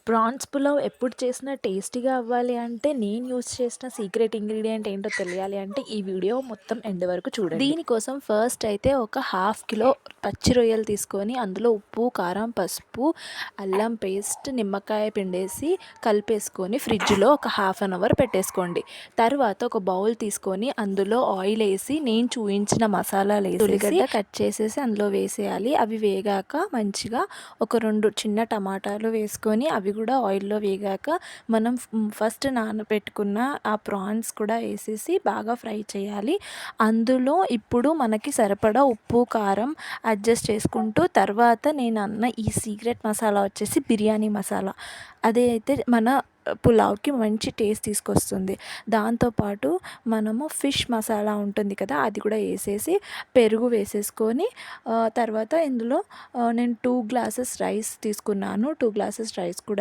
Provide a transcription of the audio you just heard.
Prawns pulao ఎప్పుడు చేసినా టేస్టీగా అవ్వాలి అంటే నేను యూజ్ చేసిన సీక్రెట్ ఇంగ్రీడియంట్ ఏంటో తెలియాలి అంటే ఈ వీడియో మొత్తం ఎండ్ వరకు చూడండి. దీనికోసం ఫస్ట్ అయితే ఒక హాఫ్ కిలో పచ్చి రొయ్యలు తీసుకొని అందులో ఉప్పు, కారం, పసుపు, అల్లం పేస్ట్, నిమ్మకాయ పిండేసి కలిపేసుకొని ఫ్రిడ్జ్లో ఒక హాఫ్ అన్ అవర్ పెట్టేసుకోండి. తర్వాత ఒక బౌల్ తీసుకొని అందులో ఆయిల్ వేసి నేను చూపించిన మసాలాలు వేసి ఉల్లిగడ్డ కట్ చేసేసి అందులో వేసేయాలి. అవి వేగాక మంచిగా ఒక 2 చిన్న టమాటాలు వేసుకొని అవి కూడా ఆయిల్లో వేగాక మనం ఫస్ట్ నానబెట్టుకున్న ఆ ప్రాన్స్ కూడా వేసేసి బాగా ఫ్రై చేయాలి. అందులో ఇప్పుడు మనకి సరిపడా ఉప్పు, కారం అడ్జస్ట్ చేసుకుంటూ తర్వాత నేను అన్న ఈ సీక్రెట్ మసాలా వచ్చేసి బిర్యానీ మసాలా. అదే అయితే మన పులావ్కి మంచి టేస్ట్ తీసుకొస్తుంది. దాంతోపాటు మనము ఫిష్ మసాలా ఉంటుంది కదా, అది కూడా వేసేసి పెరుగు వేసేసుకొని తర్వాత ఇందులో నేను 2 గ్లాసెస్ రైస్ తీసుకున్నాను. 2 గ్లాసెస్ రైస్ కూడా